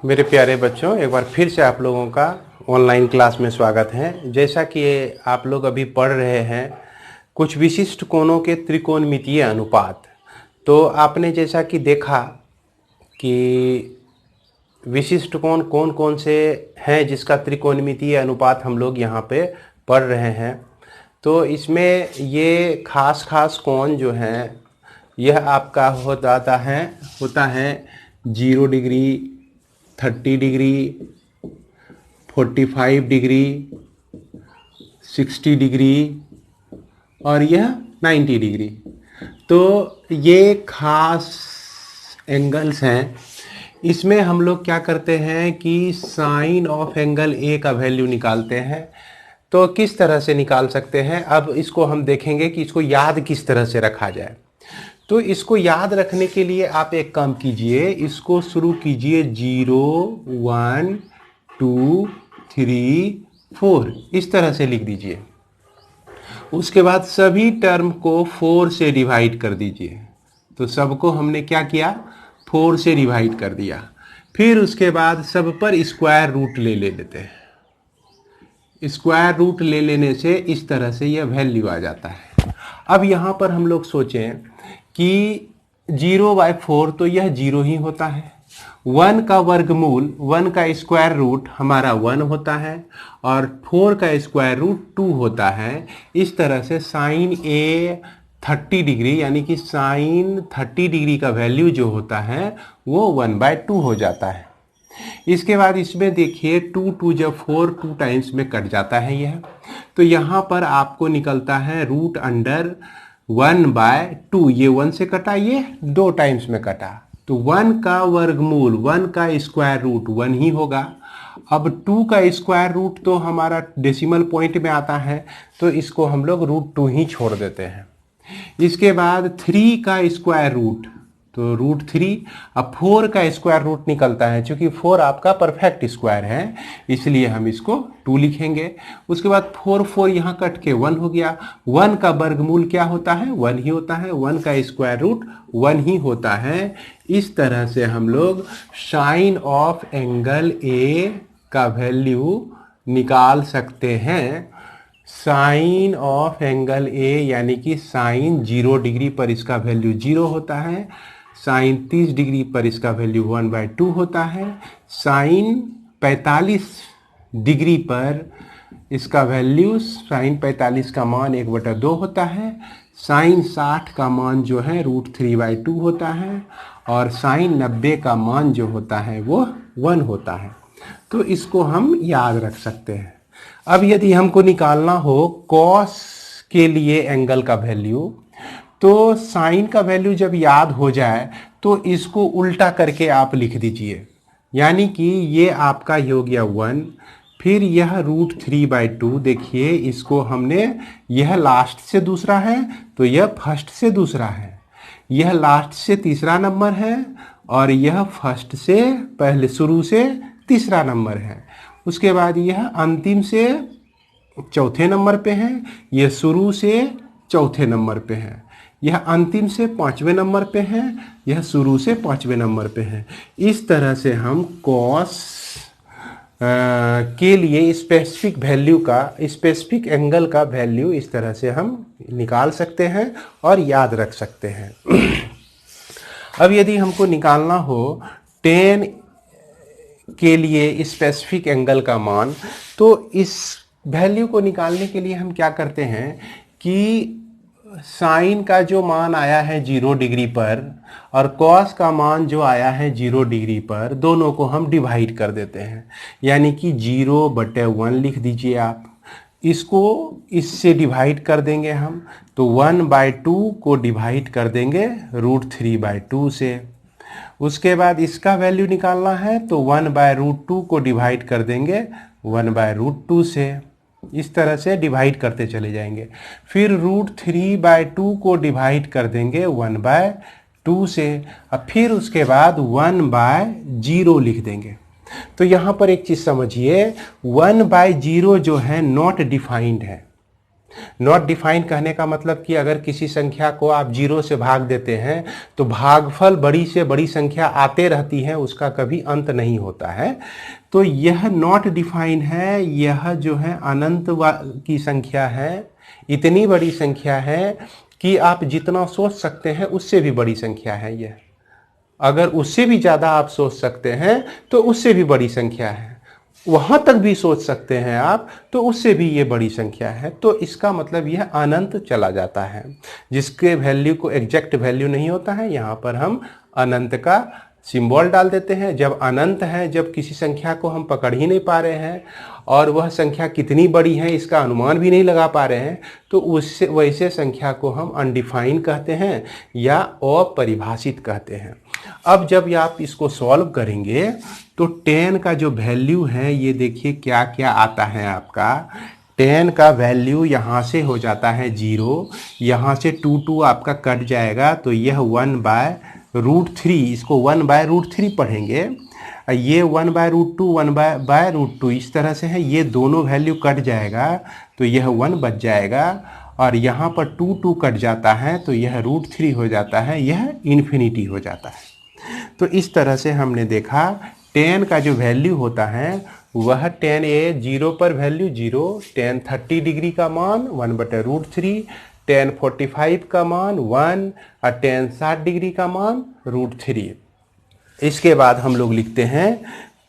मेरे प्यारे बच्चों, एक बार फिर से आप लोगों का ऑनलाइन क्लास में स्वागत है। जैसा कि आप लोग अभी पढ़ रहे हैं कुछ विशिष्ट कोणों के त्रिकोणमितीय अनुपात, तो आपने जैसा कि देखा कि विशिष्ट कोण कौन कौन से हैं जिसका त्रिकोणमितीय अनुपात हम लोग यहाँ पे पढ़ रहे हैं। तो इसमें ये खास कोण जो हैं यह आपका होता है 0 डिग्री, 30 डिग्री, 45 डिग्री, 60 डिग्री और यह 90 डिग्री। तो ये खास एंगल्स हैं। इसमें हम लोग क्या करते हैं कि साइन ऑफ एंगल ए का वैल्यू निकालते हैं। तो किस तरह से निकाल सकते हैं, अब इसको हम देखेंगे कि इसको याद किस तरह से रखा जाए। तो इसको याद रखने के लिए आप एक काम कीजिए, इसको शुरू कीजिए 0, 1, 2, 3, 4 इस तरह से लिख दीजिए। उसके बाद सभी टर्म को 4 से डिवाइड कर दीजिए। तो सबको हमने क्या किया, 4 से डिवाइड कर दिया। फिर उसके बाद सब पर स्क्वायर रूट ले लेते हैं। स्क्वायर रूट ले लेने से इस तरह से यह वैल्यू आ जाता है। अब यहाँ पर हम लोग सोचें कि 0/4 तो यह 0 ही होता है। 1 का वर्गमूल, 1 का स्क्वायर रूट हमारा 1 होता है और 4 का स्क्वायर रूट 2 होता है। इस तरह से साइन ए 30 डिग्री यानी कि साइन 30 डिग्री का वैल्यू जो होता है वो 1/2 हो जाता है। इसके बाद इसमें देखिए 2 जब 4 2 टाइम्स में कट जाता है यह, तो यहाँ पर आपको निकलता है रूट अंडर 1/2। ये 1 से कटा, ये 2 टाइम्स में कटा, तो 1 का वर्गमूल, 1 का स्क्वायर रूट 1 ही होगा। अब 2 का स्क्वायर रूट तो हमारा डेसिमल पॉइंट में आता है, तो इसको हम लोग √2 ही छोड़ देते हैं। इसके बाद 3 का स्क्वायर रूट तो √3। अब 4 का स्क्वायर रूट निकलता है, क्योंकि 4 आपका परफेक्ट स्क्वायर है इसलिए हम इसको 2 लिखेंगे। उसके बाद 4 यहाँ कट के 1 हो गया। 1 का वर्गमूल क्या होता है, 1 ही होता है। 1 का स्क्वायर रूट 1 ही होता है। इस तरह से हम लोग साइन ऑफ एंगल ए का वैल्यू निकाल सकते हैं। साइन ऑफ एंगल ए यानी कि साइन 0 डिग्री पर इसका वैल्यू 0 होता है। साइन 30 डिग्री पर इसका वैल्यू 1/2 होता है। साइन 45 डिग्री पर इसका वैल्यू, साइन 45 का मान 1/2 होता है। साइन 60 का मान जो है √3/2 होता है और साइन 90 का मान जो होता है वो 1 होता है। तो इसको हम याद रख सकते हैं। अब यदि हमको निकालना हो कॉस के लिए एंगल का वैल्यू, तो साइन का वैल्यू जब याद हो जाए तो इसको उल्टा करके आप लिख दीजिए। यानी कि ये आपका हो गया 1, फिर यह √3/2। देखिए इसको हमने, यह लास्ट से दूसरा है तो यह फर्स्ट से दूसरा है, यह लास्ट से तीसरा नंबर है और यह फर्स्ट से पहले शुरू से तीसरा नंबर है। उसके बाद यह अंतिम से चौथे नंबर पे है, यह शुरू से चौथे नंबर पे है, यह अंतिम से 5वें नंबर पे है, यह शुरू से 5वें नंबर पे है। इस तरह से हम कॉस के लिए स्पेसिफिक वैल्यू का, स्पेसिफिक एंगल का वैल्यू इस तरह से हम निकाल सकते हैं और याद रख सकते हैं। अब यदि हमको निकालना हो 10 के लिए स्पेसिफिक एंगल का मान, तो इस वैल्यू को निकालने के लिए हम क्या करते हैं कि साइन का जो मान आया है 0 डिग्री पर और कॉस का मान जो आया है 0 डिग्री पर, दोनों को हम डिवाइड कर देते हैं। यानी कि 0/1 लिख दीजिए आप। इसको इससे डिवाइड कर देंगे हम, तो 1/2 को डिवाइड कर देंगे √3/2 से। उसके बाद इसका वैल्यू निकालना है तो 1/√2 को डिवाइड कर देंगे 1/√2 से। इस तरह से डिवाइड करते चले जाएंगे। फिर √3/2 को डिवाइड कर देंगे 1/2 से। अब फिर उसके बाद 1/0 लिख देंगे। तो यहाँ पर एक चीज़ समझिए, 1/0 जो है नॉट डिफाइंड है। नॉट डिफाइन कहने का मतलब कि अगर किसी संख्या को आप 0 से भाग देते हैं तो भागफल बड़ी से बड़ी संख्या आते रहती है, उसका कभी अंत नहीं होता है। तो यह नॉट डिफाइन है, यह जो है अनंत की संख्या है, इतनी बड़ी संख्या है कि आप जितना सोच सकते हैं उससे भी बड़ी संख्या है यह। अगर उससे भी ज़्यादा आप सोच सकते हैं तो उससे भी बड़ी संख्या है, वहाँ तक भी सोच सकते हैं आप तो उससे भी ये बड़ी संख्या है। तो इसका मतलब यह अनंत चला जाता है, जिसके वैल्यू को एग्जैक्ट वैल्यू नहीं होता है, यहाँ पर हम अनंत का सिंबल डाल देते हैं। जब अनंत है, जब किसी संख्या को हम पकड़ ही नहीं पा रहे हैं और वह संख्या कितनी बड़ी है इसका अनुमान भी नहीं लगा पा रहे हैं, तो उससे वैसे संख्या को हम अनडिफाइन कहते हैं या अपरिभाषित कहते हैं। अब जब आप इसको सॉल्व करेंगे तो 10 का जो वैल्यू है, ये देखिए क्या क्या आता है आपका। 10 का वैल्यू यहाँ से हो जाता है 0, यहाँ से 2 आपका कट जाएगा, तो यह 1/√3, इसको 1/√3 पढ़ेंगे। ये 1/√2, 1/√2 इस तरह से है, ये दोनों वैल्यू कट जाएगा तो यह 1 बच जाएगा, और यहाँ पर 2 कट जाता है तो यह √3 हो जाता है, यह इन्फिनिटी हो जाता है। तो इस तरह से हमने देखा 10 का जो वैल्यू होता है वह 10a 0 पर वैल्यू 0, 10 30 डिग्री का मान 1/√3, 10 45 का मान 1 और 10 60 डिग्री का मान √3। इसके बाद हम लोग लिखते हैं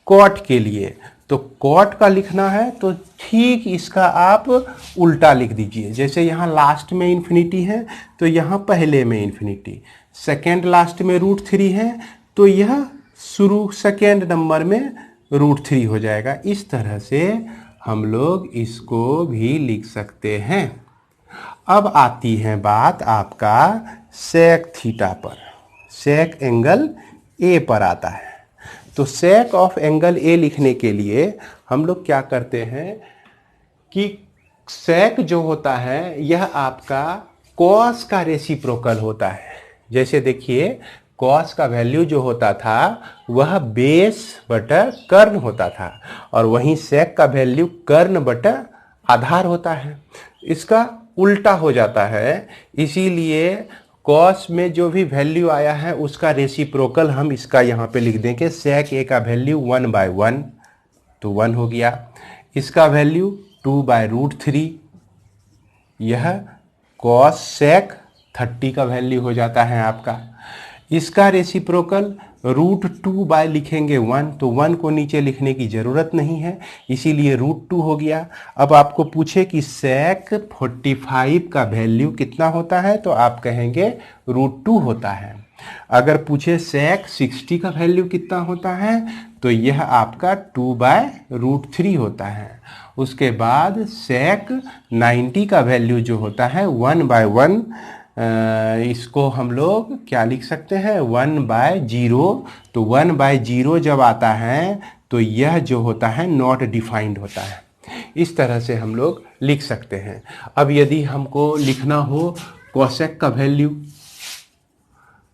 कॉट के लिए। तो कॉट का लिखना है तो ठीक इसका आप उल्टा लिख दीजिए। जैसे यहाँ लास्ट में इन्फिनिटी है तो यहाँ पहले में इन्फिनिटी, सेकेंड लास्ट में √3 है तो यह शुरू सेकेंड नंबर में √3 हो जाएगा। इस तरह से हम लोग इसको भी लिख सकते हैं। अब आती है बात आपका सेक थीटा पर, सेक एंगल ए पर आता है। तो सेक ऑफ एंगल ए लिखने के लिए हम लोग क्या करते हैं कि सेक जो होता है यह आपका कॉस का रेसिप्रोकल होता है। जैसे देखिए कॉस का वैल्यू जो होता था वह बेस बटा कर्ण होता था, और वहीं सेक का वैल्यू कर्ण बटा आधार होता है। इसका उल्टा हो जाता है, इसीलिए कॉस में जो भी वैल्यू आया है उसका रेसिप्रोकल हम इसका यहाँ पे लिख देंगे। सेक ए का वैल्यू 1/1 तो 1 हो गया, इसका वैल्यू 2/√3, यह कॉस सेक 30 का वैल्यू हो जाता है आपका। इसका रेसिप्रोकल √2 लिखेंगे 1, तो 1 को नीचे लिखने की ज़रूरत नहीं है, इसीलिए √2 हो गया। अब आपको पूछे कि सेक 45 का वैल्यू कितना होता है तो आप कहेंगे √2 होता है। अगर पूछे सेक 60 का वैल्यू कितना होता है तो यह आपका 2/√3 होता है। उसके बाद सेक 90 का वैल्यू जो होता है 1/1, इसको हम लोग क्या लिख सकते हैं 1/0। तो 1/0 जब आता है तो यह जो होता है नॉट डिफाइंड होता है। इस तरह से हम लोग लिख सकते हैं। अब यदि हमको लिखना हो कोसेक का वैल्यू,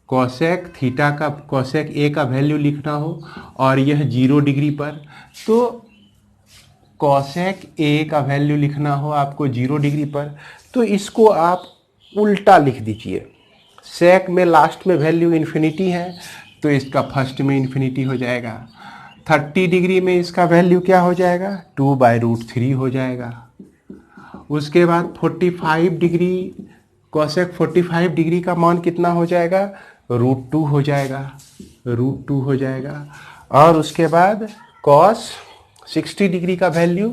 कोसेक थीटा का, कोसेक ए का वैल्यू लिखना हो और यह 0 डिग्री पर, तो कोसेक ए का वैल्यू लिखना हो आपको 0 डिग्री पर, तो इसको आप उल्टा लिख दीजिए। सेक में लास्ट में वैल्यू इन्फिनिटी है तो इसका फर्स्ट में इन्फिनिटी हो जाएगा। 30 डिग्री में इसका वैल्यू क्या हो जाएगा 2/√3 हो जाएगा। उसके बाद 45 डिग्री, कोसेक 45 डिग्री का मान कितना हो जाएगा √2 हो जाएगा, √2 हो जाएगा। और उसके बाद कॉस 60 डिग्री का वैल्यू,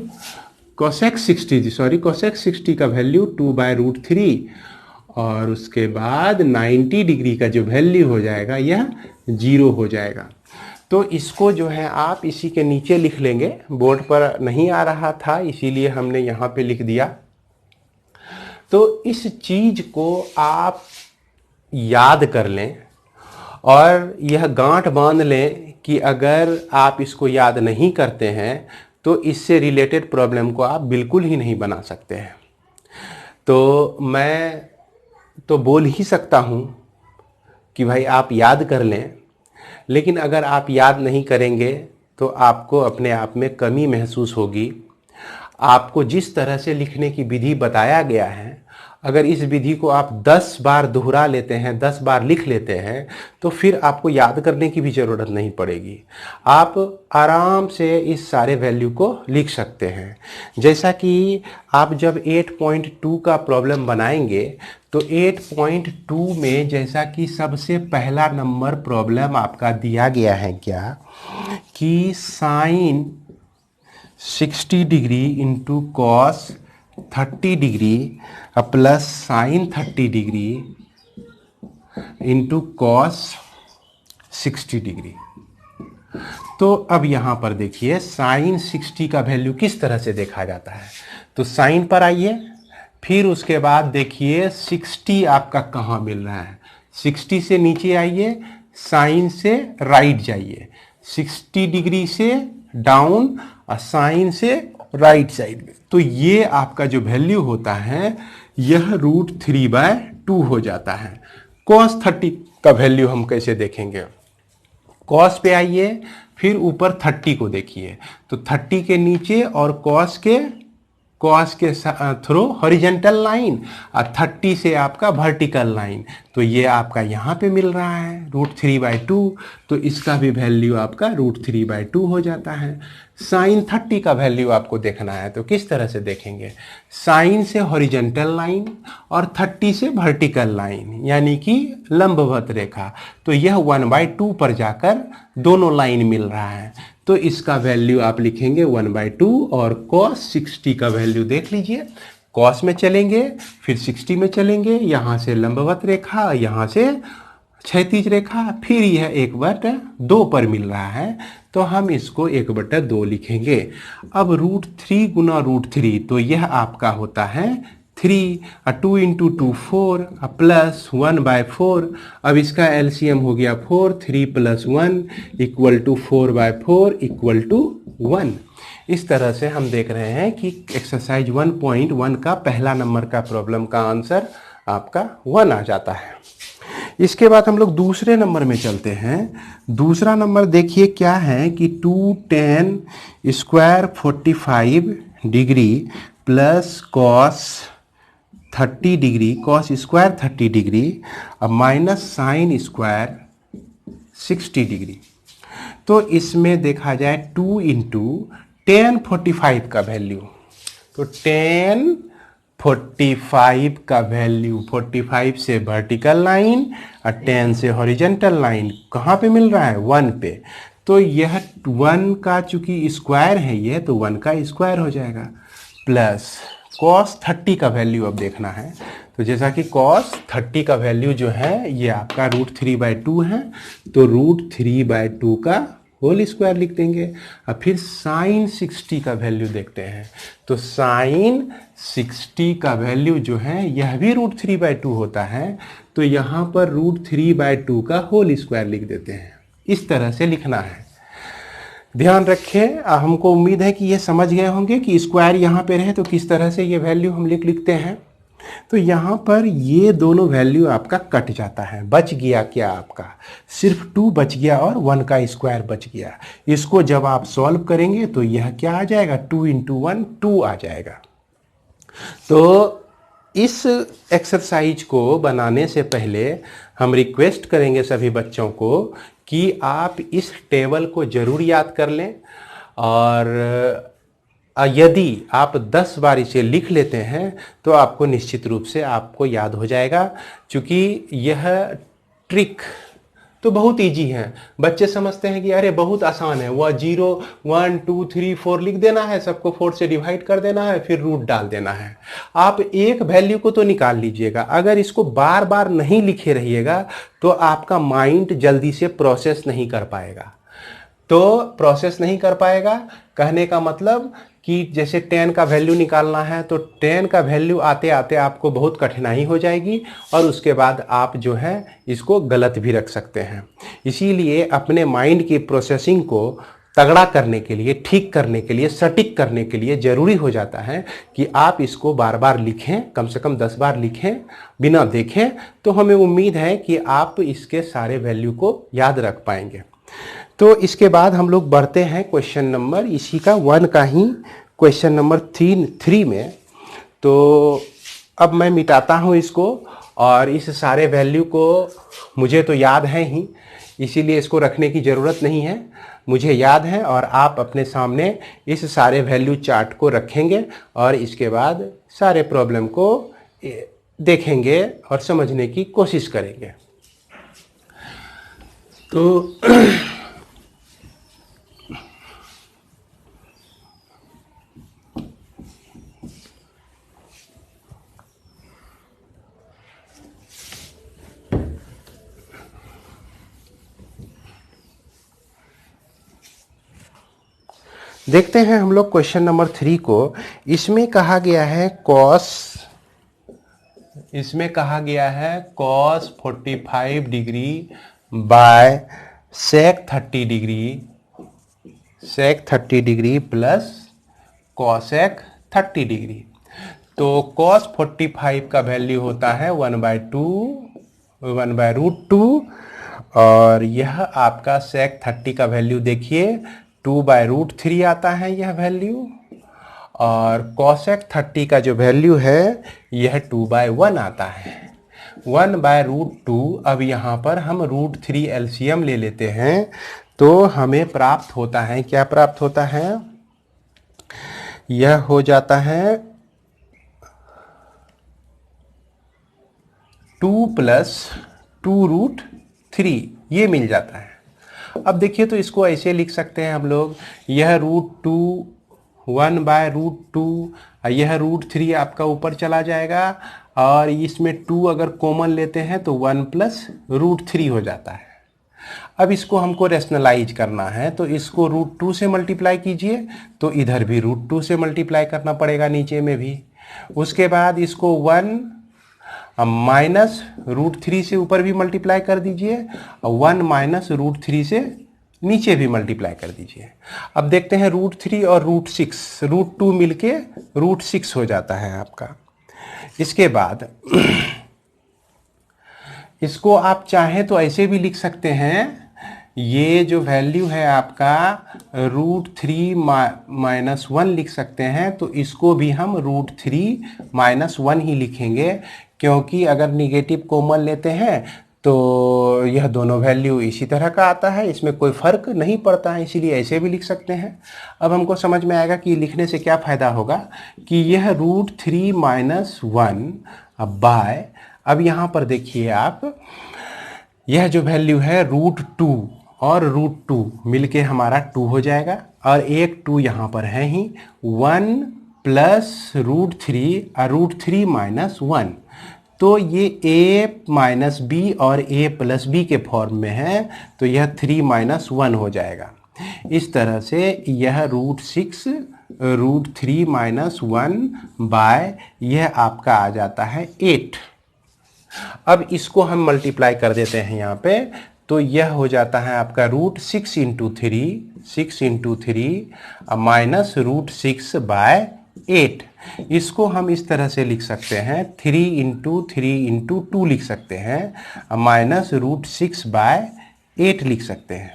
कोसेक 60 का वैल्यू 2/√3, और उसके बाद 90 डिग्री का जो वैल्यू हो जाएगा यह 0 हो जाएगा। तो इसको जो है आप इसी के नीचे लिख लेंगे, बोर्ड पर नहीं आ रहा था इसीलिए हमने यहाँ पे लिख दिया। तो इस चीज़ को आप याद कर लें और यह गांठ बांध लें कि अगर आप इसको याद नहीं करते हैं तो इससे रिलेटेड प्रॉब्लम को आप बिल्कुल ही नहीं बना सकते हैं। तो मैं तो बोल ही सकता हूँ कि भाई आप याद कर लें, लेकिन अगर आप याद नहीं करेंगे तो आपको अपने आप में कमी महसूस होगी। आपको जिस तरह से लिखने की विधि बताया गया है, अगर इस विधि को आप 10 बार दोहरा लेते हैं, 10 बार लिख लेते हैं, तो फिर आपको याद करने की भी ज़रूरत नहीं पड़ेगी। आप आराम से इस सारे वैल्यू को लिख सकते हैं। जैसा कि आप जब 8.2 का प्रॉब्लम बनाएंगे तो 8.2 में जैसा कि सबसे पहला नंबर प्रॉब्लम आपका दिया गया है क्या, कि sine 60 degree into cos 30 degree plus sine 30 degree into cos 60 degree. तो अब यहाँ पर देखिए साइन 60 का वैल्यू किस तरह से देखा जाता है। तो साइन पर आइए, फिर उसके बाद देखिए 60 आपका कहाँ मिल रहा है। 60 से नीचे आइए, साइन से राइट जाइए, 60 डिग्री से डाउन और साइन से राइट साइड में। तो ये आपका जो वैल्यू होता है यह √3/2 हो जाता है। cos 30 का वैल्यू हम कैसे देखेंगे। cos पे आइए, फिर ऊपर 30 को देखिए, तो 30 के नीचे और cos के थ्रू हॉरिजेंटल लाइन और 30 से आपका वर्टिकल लाइन, तो ये आपका यहाँ पे मिल रहा है √3/2। तो इसका भी वैल्यू आपका √3/2 हो जाता है। साइन 30 का वैल्यू आपको देखना है, तो किस तरह से देखेंगे। साइन से हॉरिजेंटल लाइन और 30 से वर्टिकल लाइन, यानी कि लंबवत रेखा, तो यह 1/2 पर जाकर दोनों लाइन मिल रहा है। तो इसका वैल्यू आप लिखेंगे 1/2। और cos 60 का वैल्यू देख लीजिए, cos में चलेंगे, फिर 60 में चलेंगे, यहाँ से लंबवत रेखा, यहाँ से क्षैतिज रेखा, फिर यह 1/2 पर मिल रहा है, तो हम इसको 1/2 लिखेंगे। अब √3 गुना √3, तो यह आपका होता है 3, 2 × 2 4 प्लस 1/4। अब इसका एलसीएम हो गया 4, 3 + 1 = 4/4 = 1। इस तरह से हम देख रहे हैं कि एक्सरसाइज 1.1 का पहला नंबर का प्रॉब्लम का आंसर आपका 1 आ जाता है। इसके बाद हम लोग दूसरे नंबर में चलते हैं। दूसरा नंबर देखिए क्या है कि 2tan square 45 degree plus cos 30 degree, cos square 30 degree अब माइनस साइन स्क्वायर 60 डिग्री। तो इसमें देखा जाए 2 × tan 45 का वैल्यू, तो tan 45 का वैल्यू 45 से वर्टिकल लाइन और 10 से हॉरिजेंटल लाइन कहाँ पे मिल रहा है 1 पे। तो यह 1 का चूंकि स्क्वायर है ये, तो 1 का स्क्वायर हो जाएगा, प्लस cos 30 का वैल्यू अब देखना है। तो जैसा कि cos 30 का वैल्यू जो है ये आपका √3/2 है, तो √3/2 का होल स्क्वायर लिख देंगे। अब फिर साइन 60 का वैल्यू देखते हैं, तो साइन 60 का वैल्यू जो है यह भी √3/2 होता है, तो यहाँ पर √3/2 का होल स्क्वायर लिख देते हैं। इस तरह से लिखना है, ध्यान रखें। हमको उम्मीद है कि ये समझ गए होंगे कि स्क्वायर यहाँ पे रहे तो किस तरह से ये वैल्यू हम लिखते हैं। तो यहाँ पर ये दोनों वैल्यू आपका कट जाता है, बच गया क्या आपका सिर्फ 2 बच गया और 1 का स्क्वायर बच गया। इसको जब आप सॉल्व करेंगे तो यह क्या आ जाएगा 2 × 1 2 आ जाएगा। तो इस एक्सरसाइज को बनाने से पहले हम रिक्वेस्ट करेंगे सभी बच्चों को कि आप इस टेबल को ज़रूर याद कर लें, और यदि आप 10 बार इसे लिख लेते हैं तो आपको निश्चित रूप से आपको याद हो जाएगा। क्योंकि यह ट्रिक तो बहुत इजी है, बच्चे समझते हैं कि अरे बहुत आसान है, वह 0 1 2 3 4 लिख देना है, सबको 4 से डिवाइड कर देना है, फिर रूट डाल देना है। आप एक वैल्यू को तो निकाल लीजिएगा, अगर इसको बार बार नहीं लिखे रहिएगा तो आपका माइंड जल्दी से प्रोसेस नहीं कर पाएगा। तो प्रोसेस नहीं कर पाएगा कहने का मतलब कि जैसे 10 का वैल्यू निकालना है तो 10 का वैल्यू आते आते आपको बहुत कठिनाई हो जाएगी, और उसके बाद आप जो है इसको गलत भी रख सकते हैं। इसीलिए अपने माइंड की प्रोसेसिंग को तगड़ा करने के लिए, ठीक करने के लिए, सटीक करने के लिए ज़रूरी हो जाता है कि आप इसको बार बार लिखें, कम से कम 10 बार लिखें बिना देखें। तो हमें उम्मीद है कि आप इसके सारे वैल्यू को याद रख पाएंगे। तो इसके बाद हम लोग बढ़ते हैं क्वेश्चन नंबर, इसी का 1 का ही क्वेश्चन नंबर 3 में। तो अब मैं मिटाता हूँ इसको, और इस सारे वैल्यू को मुझे तो याद है ही, इसीलिए इसको रखने की ज़रूरत नहीं है, मुझे याद है। और आप अपने सामने इस सारे वैल्यू चार्ट को रखेंगे और इसके बाद सारे प्रॉब्लम को देखेंगे और समझने की कोशिश करेंगे। तो देखते हैं हम लोग क्वेश्चन नंबर 3 को। इसमें कहा गया है cos 45 degree by sec 30 degree plus cosec 30 degree. तो cos 45 का वैल्यू होता है 1/√2, और यह आपका sec 30 का वैल्यू देखिए 2/√3 आता है यह वैल्यू, और cosec 30 का जो वैल्यू है यह 2/1 आता है, 1/√2। अब यहाँ पर हम √3 एलसीएम ले लेते हैं, तो हमें प्राप्त होता है, क्या प्राप्त होता है, यह हो जाता है 2 + 2√3, ये मिल जाता है। अब देखिए तो इसको ऐसे लिख सकते हैं हम लोग, यह √2 1/√2, यह √3 आपका ऊपर चला जाएगा, और इसमें 2 अगर कॉमन लेते हैं तो 1 + √3 हो जाता है। अब इसको हमको रेशनलाइज करना है, तो इसको √2 से मल्टीप्लाई कीजिए, तो इधर भी √2 से मल्टीप्लाई करना पड़ेगा नीचे में भी। उसके बाद इसको 1 - √3 से ऊपर भी मल्टीप्लाई कर दीजिए, और 1 - √3 से नीचे भी मल्टीप्लाई कर दीजिए। अब देखते हैं √3 और √6, √2 मिलके √6 हो जाता है आपका। इसके बाद इसको आप चाहें तो ऐसे भी लिख सकते हैं, ये जो वैल्यू है आपका √3 - 1 लिख सकते हैं, तो इसको भी हम √3 - 1 ही लिखेंगे, क्योंकि अगर निगेटिव कॉमन लेते हैं तो यह दोनों वैल्यू इसी तरह का आता है, इसमें कोई फ़र्क नहीं पड़ता है, इसीलिए ऐसे भी लिख सकते हैं। अब हमको समझ में आएगा कि लिखने से क्या फ़ायदा होगा, कि यह √3 - 1 बाय, अब यहाँ पर देखिए आप, यह जो वैल्यू है √2 और √2 मिलके हमारा 2 हो जाएगा, और एक 2 यहाँ पर है ही, 1 + √3 और √3 - 1, तो ये a - b और a + b के फॉर्म में है, तो यह 3 - 1 हो जाएगा। इस तरह से यह √6 √3 - 1 बाय, यह आपका आ जाता है 8। अब इसको हम मल्टीप्लाई कर देते हैं यहाँ पे, तो यह हो जाता है आपका √6 × 3 6 × 3 माइनस √6/8। इसको हम इस तरह से लिख सकते हैं, 3 × 3 × 2 लिख सकते हैं, माइनस √6/8 लिख सकते हैं।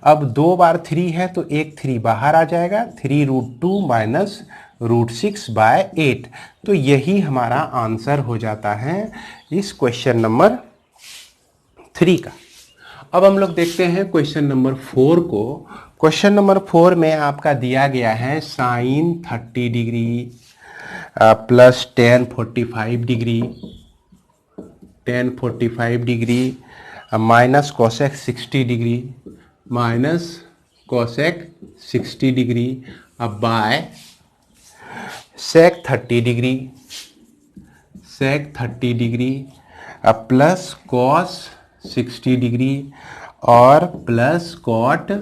अब 2 बार 3 है तो एक 3 बाहर आ जाएगा, 3√2 माइनस √6/8। तो यही हमारा आंसर हो जाता है इस क्वेश्चन नंबर 3 का। अब हम लोग देखते हैं क्वेश्चन नंबर 4 को। क्वेश्चन नंबर 4 में आपका दिया गया है sine 30 degree plus tan 45 degree minus cosec 60 degree minus cosec 60 degree अब by sec 30 degree plus cos 60 degree और प्लस कॉट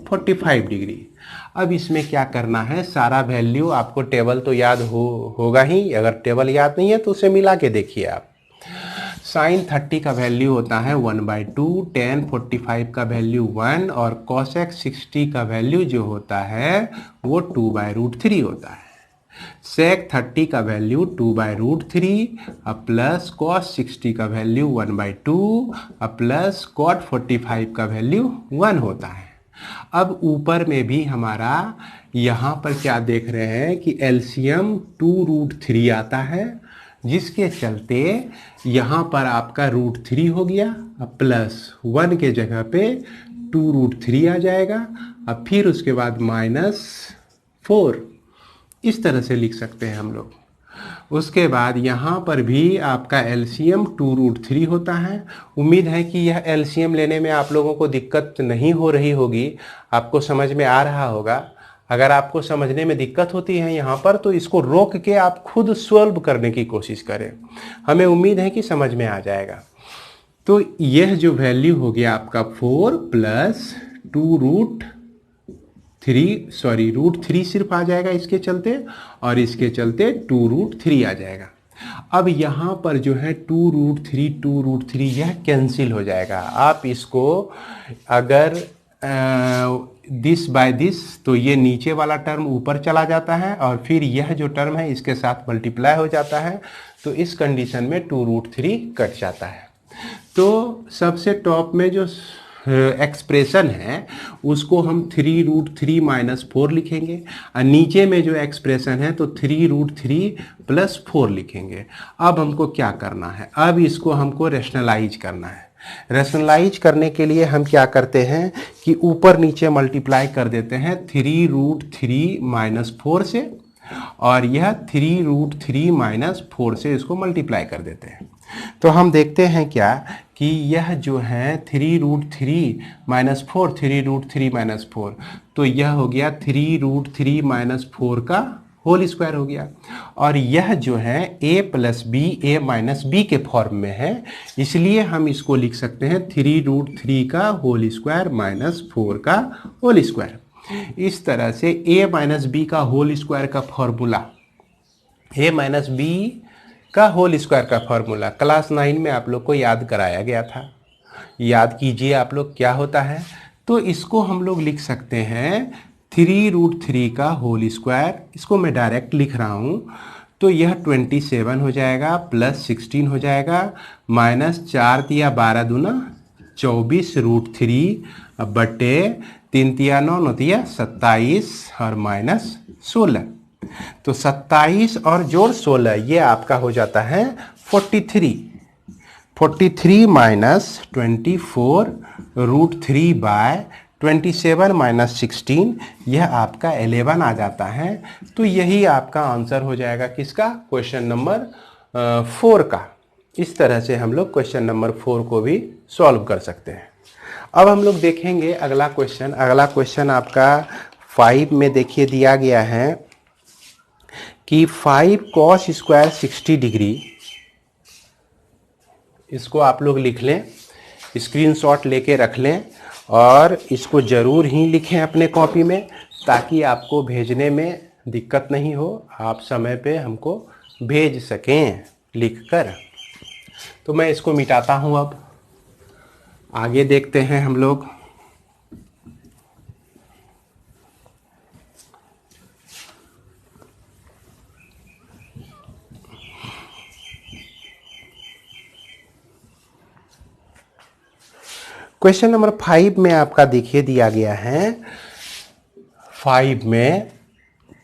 45 डिग्री। अब इसमें क्या करना है, सारा वैल्यू आपको टेबल तो याद होगा ही, अगर टेबल याद नहीं है तो उसे मिला के देखिए आप। साइन 30 का वैल्यू होता है 1/2, tan 45 का वैल्यू 1 और कोसेक 60 का वैल्यू जो होता है वो 2/√3 होता है। सेक 30 का वैल्यू 2/√3 प्लस कॉस 60 का वैल्यू 1/2 प्लस कॉट 45 का वैल्यू 1 होता है। अब ऊपर में भी हमारा यहाँ पर क्या देख रहे हैं कि एलसीएम 2√3 आता है, जिसके चलते यहाँ पर आपका √3 हो गया। अब +1 के जगह पे 2√3 आ जाएगा। अब फिर उसके बाद -4, इस तरह से लिख सकते हैं हम लोग। उसके बाद यहाँ पर भी आपका एलसीएम 2√3 होता है। उम्मीद है कि यह एलसीएम लेने में आप लोगों को दिक्कत नहीं हो रही होगी, आपको समझ में आ रहा होगा। अगर आपको समझने में दिक्कत होती है यहाँ पर, तो इसको रोक के आप खुद सॉल्व करने की कोशिश करें। हमें उम्मीद है कि समझ में आ जाएगा। तो यह जो वैल्यू हो गया आपका 4 + 2√3 सिर्फ आ जाएगा इसके चलते, और इसके चलते 2√3 आ जाएगा। अब यहाँ पर जो है 2√3 यह कैंसिल हो जाएगा। आप इसको अगर दिस बाय दिस, तो ये नीचे वाला टर्म ऊपर चला जाता है और फिर यह जो टर्म है इसके साथ मल्टीप्लाई हो जाता है। तो इस कंडीशन में 2√3 कट जाता है। तो सबसे टॉप में जो एक्सप्रेशन है उसको हम 3√3 - 4 लिखेंगे, और नीचे में जो एक्सप्रेशन है तो 3√3 + 4 लिखेंगे। अब हमको क्या करना है, अब इसको हमको रेशनलाइज करना है। रेशनलाइज करने के लिए हम क्या करते हैं कि ऊपर नीचे मल्टीप्लाई कर देते हैं 3√3 - 4 से, और यह 3√3 - 4 से इसको मल्टीप्लाई कर देते हैं। तो हम देखते हैं क्या कि यह जो है 3√3 - 4, 3√3 - 4, तो यह हो गया 3√3 - 4 का होल स्क्वायर हो गया। और यह जो है a + b a - b के फॉर्म में है, इसलिए हम इसको लिख सकते हैं 3√3 का होल स्क्वायर - 4 का होल स्क्वायर। इस तरह से a - b का होल स्क्वायर का फॉर्मूला, a - b का होल स्क्वायर का फॉर्मूला क्लास 9 में आप लोग को याद कराया गया था। याद कीजिए आप लोग क्या होता है। तो इसको हम लोग लिख सकते हैं 3√3 का होल स्क्वायर, इसको मैं डायरेक्ट लिख रहा हूँ। तो यह 27 हो जाएगा, +16 हो जाएगा, -4 × 12 × 24√3 बटे 3 × 9 × 9 27 और -16। तो 27 और जोड़ 16, ये आपका हो जाता है 43। 43 - 24√3 बाय 27 - 16, यह आपका 11 आ जाता है। तो यही आपका आंसर हो जाएगा किसका, क्वेश्चन नंबर 4 का। इस तरह से हम लोग क्वेश्चन नंबर 4 को भी सॉल्व कर सकते हैं। अब हम लोग देखेंगे अगला क्वेश्चन। अगला क्वेश्चन आपका 5 में देखिए दिया गया है कि 5 cos स्क्वायर 60 डिग्री, इसको आप लोग लिख लें, स्क्रीनशॉट लेके रख लें, और इसको ज़रूर ही लिखें अपने कॉपी में, ताकि आपको भेजने में दिक्कत नहीं हो, आप समय पे हमको भेज सकें लिखकर। तो मैं इसको मिटाता हूँ। अब आगे देखते हैं हम लोग। क्वेश्चन नंबर 5 में आपका देखिए दिया गया है, 5 में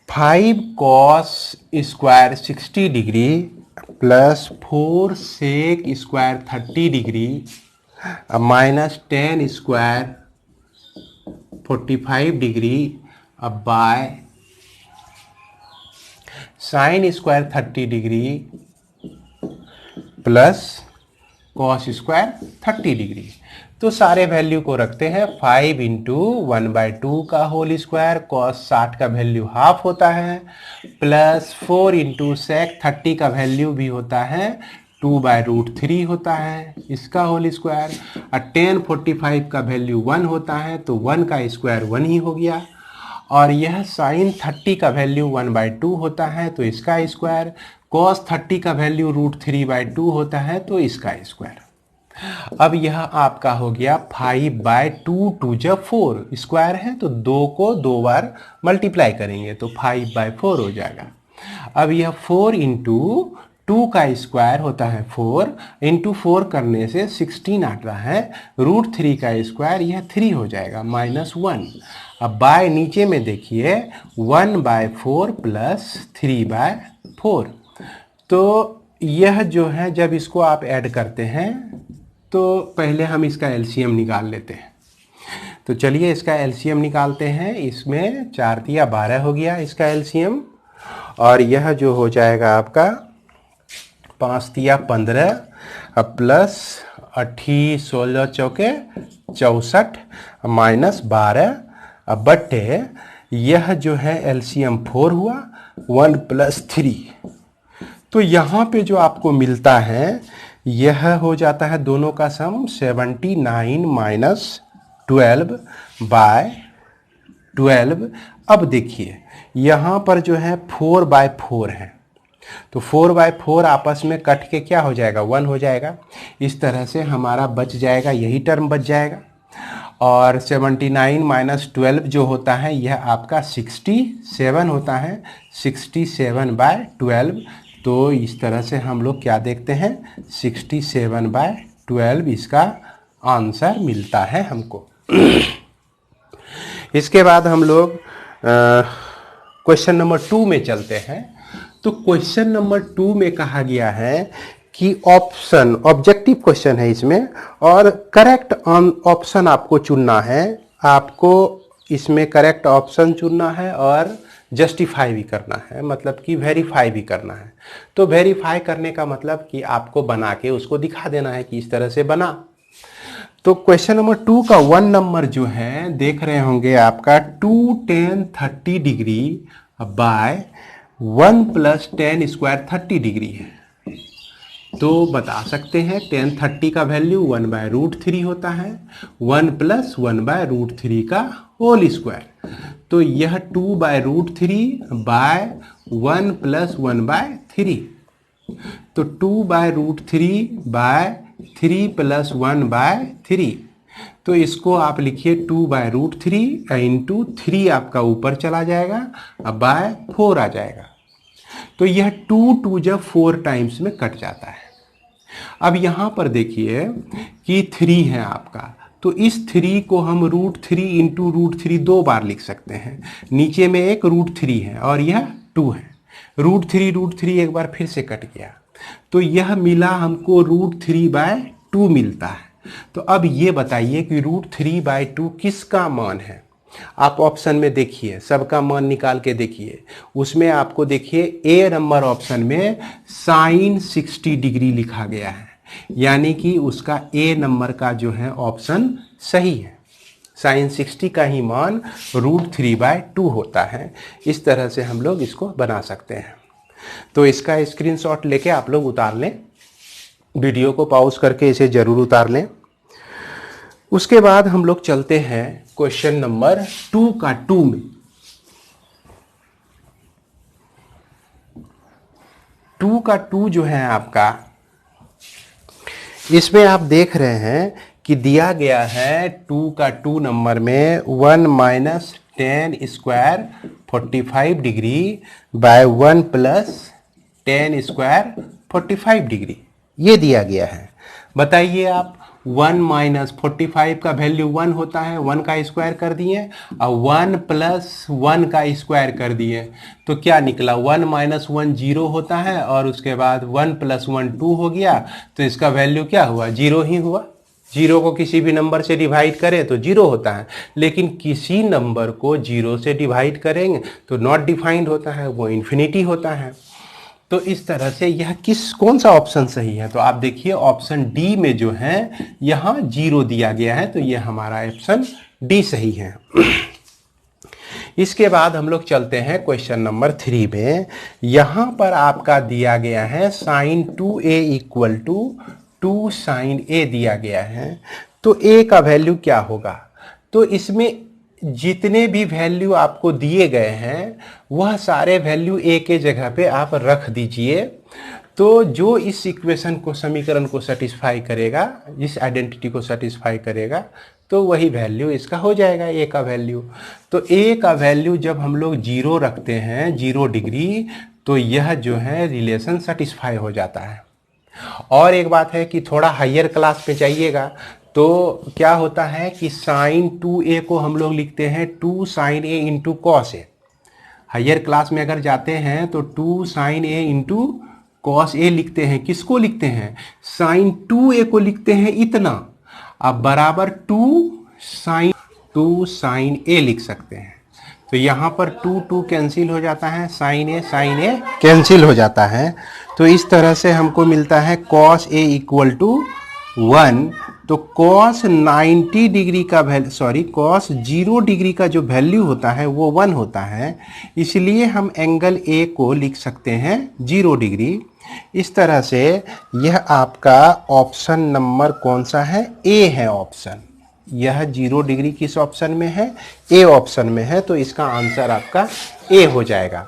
5 cos square 60 degree + 4 sec square 30 degree -10 square 45 degree by sin square 30 degree plus cos square 30 degree. तो सारे वैल्यू को रखते हैं। 5 × 1/2 का होल स्क्वायर, cos 60 का वैल्यू हाफ होता है, प्लस 4 × sec 30 का वैल्यू भी होता है 2/√3 होता है, इसका होल स्क्वायर। और tan 45 का वैल्यू 1 होता है, तो 1 का स्क्वायर 1 ही हो गया। और यह sin 30 का वैल्यू 1/2 होता है, तो इसका स्क्वायर। cos 30 का वैल्यू √3/2 होता है, तो इसका स्क्वायर। अब यह आपका हो गया 5/2, 2 जब 4 स्क्वायर है, तो 2 को 2 बार मल्टीप्लाई करेंगे, तो 5/4 हो जाएगा। अब यह 4 × 2 का स्क्वायर होता है 4, इंटू 4 करने से 16 आता है, √3 का स्क्वायर यह 3 हो जाएगा -1। अब बाय नीचे में देखिए 1/4 प्लस 3/4। तो यह जो है जब इसको आप ऐड करते हैं तो पहले हम इसका एलसीएम निकाल लेते हैं। तो चलिए इसका एलसीएम निकालते हैं। इसमें 4 तिया 12 हो गया इसका एलसीएम, और यह जो हो जाएगा आपका 5 तिया 15 प्लस 8 16 चौके 64 -12 बट्टे यह जो है एलसीएम 4 हुआ 1 + 3। तो यहाँ पे जो आपको मिलता है यह हो जाता है दोनों का सम 79 - 12/12। अब देखिए यहाँ पर जो है 4/4 है, तो 4/4 आपस में कट के क्या हो जाएगा 1 हो जाएगा। इस तरह से हमारा बच जाएगा, यही टर्म बच जाएगा। और 79 - 12 जो होता है यह आपका 67 होता है, 67/12। तो इस तरह से हम लोग क्या देखते हैं 67/12 इसका आंसर मिलता है हमको। इसके बाद हम लोग क्वेश्चन नंबर 2 में चलते हैं। तो क्वेश्चन नंबर 2 में कहा गया है कि ऑप्शन, ऑब्जेक्टिव क्वेश्चन है इसमें, और करेक्ट ऑप्शन आपको चुनना है। आपको इसमें करेक्ट ऑप्शन चुनना है और जस्टिफाई भी करना है, मतलब कि वेरीफाई भी करना है। तो वेरीफाई करने का मतलब कि आपको बना के उसको दिखा देना है कि इस तरह से बना। तो क्वेश्चन नंबर 2 का 1 नंबर जो है देख रहे होंगे आपका 2 tan 30 degree by 1 + tan square 30 degree है। तो बता सकते हैं tan 30 का वैल्यू 1/√3 होता है, 1 + 1/√3 का होल स्क्वायर। तो यह 2/√3 बाय 1 + 1/3। तो 2/√3 बाय 3 + 1/3। तो इसको आप लिखिए 2/√3 इंटू 3 आपका ऊपर चला जाएगा, अब बाय 4 आ जाएगा। तो यह 2 जब 4 टाइम्स में कट जाता है। अब यहाँ पर देखिए कि 3 है आपका, तो इस 3 को हम √3 इंटू √3 2 बार लिख सकते हैं। नीचे में एक √3 है और यह 2 है, √3 एक बार फिर से कट गया, तो यह मिला हमको √3/2 मिलता है। तो अब ये बताइए कि √3/2 किसका मान है। आप ऑप्शन में देखिए, सबका मान निकाल के देखिए। उसमें आपको देखिए ए नंबर ऑप्शन में sin 60 डिग्री लिखा गया है, यानी कि उसका ए नंबर का जो है ऑप्शन सही है। sin 60 का ही मान √3/2 होता है। इस तरह से हम लोग इसको बना सकते हैं। तो इसका स्क्रीनशॉट लेके आप लोग उतार लें, वीडियो को पॉज करके इसे जरूर उतार लें। उसके बाद हम लोग चलते हैं क्वेश्चन नंबर 2 का 2 में। 2 का 2 जो है आपका, इसमें आप देख रहे हैं कि दिया गया है 2 का 2 नंबर में 1 - tan square 45 degree by 1 + tan square 45 degree, ये दिया गया है। बताइए आप 1 - 45 का वैल्यू 1 होता है, 1 का स्क्वायर कर दिए और 1 + 1 का स्क्वायर कर दिए, तो क्या निकला 1 - 1 0 होता है, और उसके बाद 1 + 1 2 हो गया। तो इसका वैल्यू क्या हुआ 0 ही हुआ। 0 को किसी भी नंबर से डिवाइड करें तो 0 होता है, लेकिन किसी नंबर को 0 से डिवाइड करेंगे तो नॉट डिफाइंड होता है, वो इन्फिनिटी होता है। तो इस तरह से यह कौन सा ऑप्शन सही है। तो आप देखिए ऑप्शन डी में जो है यहाँ 0 दिया गया है, तो यह हमारा ऑप्शन डी सही है। इसके बाद हम लोग चलते हैं क्वेश्चन नंबर 3 में। यहाँ पर आपका दिया गया है sin 2a = 2 sin a दिया गया है। तो a का वैल्यू क्या होगा, तो इसमें जितने भी वैल्यू आपको दिए गए हैं वह सारे वैल्यू a के जगह पे आप रख दीजिए। तो जो इस इक्वेशन को, समीकरण को सेटिस्फाई करेगा, इस आइडेंटिटी को सेटिस्फाई करेगा, तो वही वैल्यू इसका हो जाएगा a का वैल्यू। तो a का वैल्यू जब हम लोग 0 रखते हैं, 0 डिग्री, तो यह जो है रिलेशन सेटिस्फाई हो जाता है। और एक बात है कि थोड़ा हायर क्लास पे जाइएगा तो क्या होता है कि साइन 2a को हम लोग लिखते हैं 2 sine a into cos A. Higher class में अगर जाते हैं तो 2 sine a into cos A लिखते हैं। किसको लिखते हैं? साइन 2a को लिखते हैं इतना। अब बराबर 2 साइन a लिख सकते हैं। तो यहाँ पर 2 कैंसिल हो जाता है, साइन ए कैंसिल हो जाता है। तो इस तरह से हमको मिलता है कॉस ए इक्वल टू 1। तो कॉस 90 डिग्री का कॉस 0 डिग्री का जो वैल्यू होता है वो 1 होता है, इसलिए हम एंगल ए को लिख सकते हैं 0 डिग्री। इस तरह से यह आपका ऑप्शन नंबर कौन सा है? ए है ऑप्शन। यह 0 डिग्री किस ऑप्शन में है? ए ऑप्शन में है। तो इसका आंसर आपका ए हो जाएगा।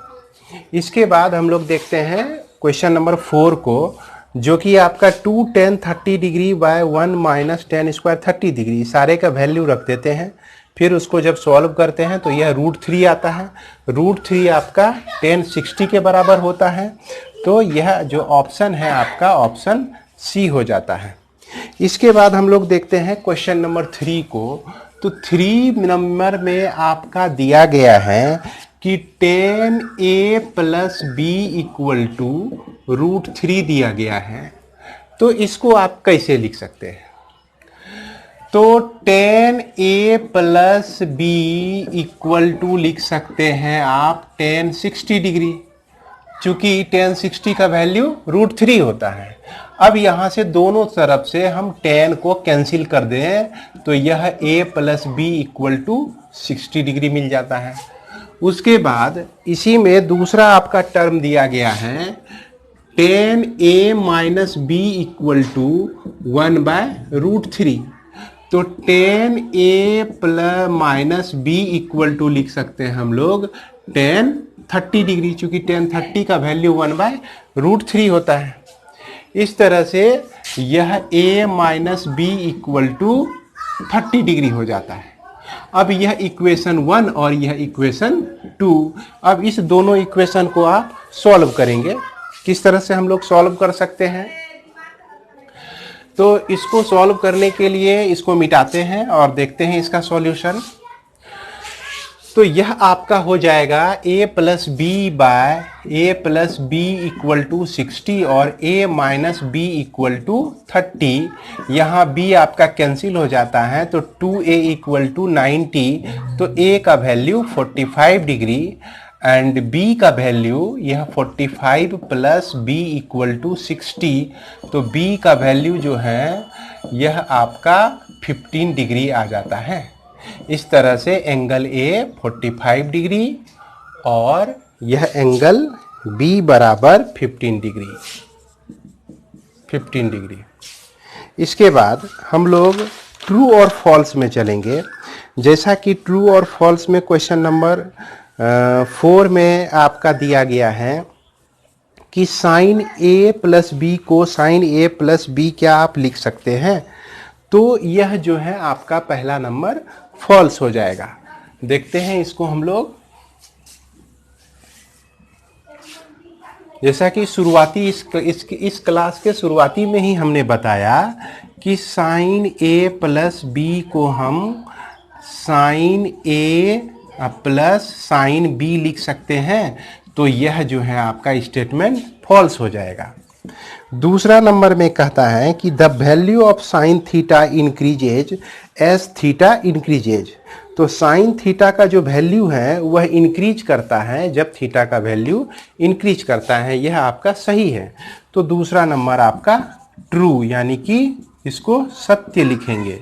इसके बाद हम लोग देखते हैं क्वेश्चन नंबर 4 को, जो कि आपका 2 tan 30 degree by 1 minus tan square 30 degree, सारे का वैल्यू रख देते हैं। फिर उसको जब सॉल्व करते हैं तो यह √3 आता है। √3 आपका tan 60 के बराबर होता है। तो यह जो ऑप्शन है आपका ऑप्शन सी हो जाता है। इसके बाद हम लोग देखते हैं क्वेश्चन नंबर 3 को। तो 3 नंबर में आपका दिया गया है कि tan a plus B equal to √3 दिया गया है। तो इसको आप कैसे लिख सकते हैं? तो tan a plus B equal to लिख सकते हैं आप tan 60 डिग्री, चूंकि tan 60 का वैल्यू √3 होता है। अब यहाँ से दोनों तरफ से हम tan को कैंसिल कर दें तो यह a plus B equal to 60 degree मिल जाता है। उसके बाद इसी में दूसरा आपका टर्म दिया गया है tan a minus B equal to 1/√3। तो tan a plus minus B equal to लिख सकते हैं हम लोग tan 30 डिग्री, चूंकि tan 30 का वैल्यू 1/√3 होता है। इस तरह से यह a minus B equal to 30 degree हो जाता है। अब यह इक्वेशन 1 और यह इक्वेशन 2, अब इस दोनों इक्वेशन को आप सॉल्व करेंगे। किस तरह से हम लोग सॉल्व कर सकते हैं? तो इसको सॉल्व करने के लिए इसको मिटाते हैं और देखते हैं इसका सॉल्यूशन। तो यह आपका हो जाएगा a plus B equal to 60 और a minus B equal to 30। यहाँ b आपका कैंसिल हो जाता है तो 2a इक्वल टू 90। तो a का वैल्यू 45 डिग्री एंड b का वैल्यू यह 45 प्लस b इक्वल टू 60। तो b का वैल्यू जो है यह आपका 15 डिग्री आ जाता है। इस तरह से एंगल A 45 डिग्री और यह एंगल B बराबर 15 डिग्री। इसके बाद हम लोग ट्रू और फॉल्स में चलेंगे। जैसा कि ट्रू और फॉल्स में क्वेश्चन नंबर 4 में आपका दिया गया है कि साइन A प्लस बी को साइन A प्लस बी क्या आप लिख सकते हैं? तो यह जो है आपका पहला नंबर फॉल्स हो जाएगा। देखते हैं इसको हम लोग। जैसा कि शुरुआती इस क्लास के शुरुआती में ही हमने बताया कि साइन A प्लस बी को हम sine A plus sine B लिख सकते हैं। तो यह जो है आपका स्टेटमेंट फॉल्स हो जाएगा। दूसरा नंबर में कहता है कि the value of sine theta increases as theta increases. तो साइन थीटा का जो वैल्यू है वह इंक्रीज करता है जब थीटा का वैल्यू इंक्रीज करता है। यह आपका सही है। तो दूसरा नंबर आपका ट्रू, यानी कि इसको सत्य लिखेंगे।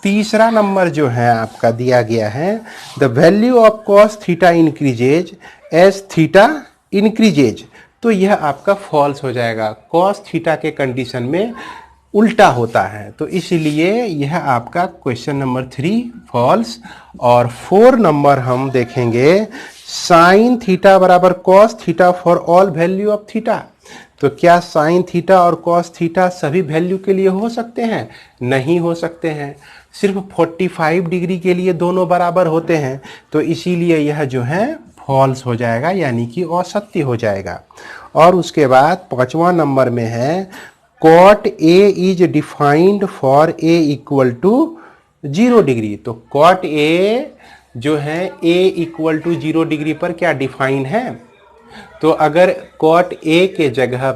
तीसरा नंबर जो है आपका दिया गया है the value of cos theta increases as theta increases. तो यह आपका फॉल्स हो जाएगा। कॉस थीटा के कंडीशन में उल्टा होता है, तो इसलिए यह आपका क्वेश्चन नंबर 3 फॉल्स। और 4 नंबर हम देखेंगे साइन थीटा बराबर cos theta for all value of theta. तो क्या साइन थीटा और कॉस थीटा सभी वैल्यू के लिए हो सकते हैं? नहीं हो सकते हैं। सिर्फ 45 डिग्री के लिए दोनों बराबर होते हैं। तो इसीलिए यह जो है फॉल्स हो जाएगा, यानी कि असत्य हो जाएगा। और उसके बाद 5वां नंबर में है cot A is defined for A equal to 0 degree. तो कॉट ए जो है ए इक्वल टू 0 डिग्री पर क्या डिफाइन है? तो अगर कॉट ए के जगह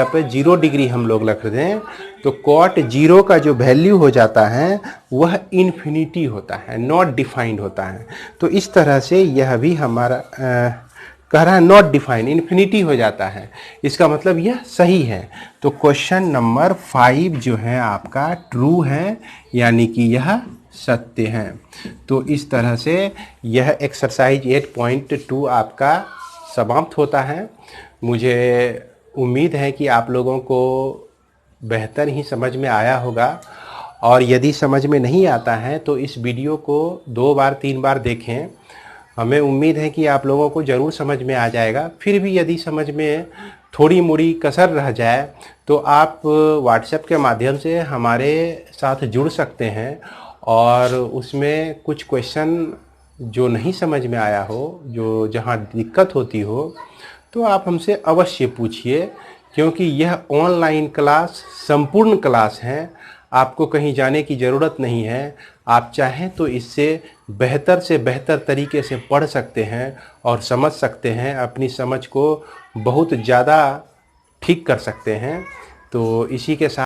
पर 0 डिग्री हम लोग रख दें तो कॉट 0 का जो वैल्यू हो जाता है वह इन्फिनिटी होता है, नॉट डिफाइंड होता है। तो इस तरह से यह भी हमारा कह रहा है नॉट डिफाइंड, इन्फिनिटी हो जाता है, इसका मतलब यह सही है। तो क्वेश्चन नंबर 5 जो है आपका ट्रू है, यानी कि यह सत्य है। तो इस तरह से यह एक्सरसाइज 8.2 आपका समाप्त होता है। मुझे उम्मीद है कि आप लोगों को बेहतर ही समझ में आया होगा, और यदि समझ में नहीं आता है तो इस वीडियो को 2 बार 3 बार देखें। हमें उम्मीद है कि आप लोगों को ज़रूर समझ में आ जाएगा। फिर भी यदि समझ में थोड़ी मोड़ी कसर रह जाए तो आप व्हाट्सएप के माध्यम से हमारे साथ जुड़ सकते हैं, और उसमें कुछ क्वेश्चन जो नहीं समझ में आया हो, जो जहाँ दिक्कत होती हो, तो आप हमसे अवश्य पूछिए, क्योंकि यह ऑनलाइन क्लास संपूर्ण क्लास है। आपको कहीं जाने की ज़रूरत नहीं है। आप चाहें तो इससे बेहतर से बेहतर तरीके से पढ़ सकते हैं और समझ सकते हैं, अपनी समझ को बहुत ज़्यादा ठीक कर सकते हैं। तो इसी के साथ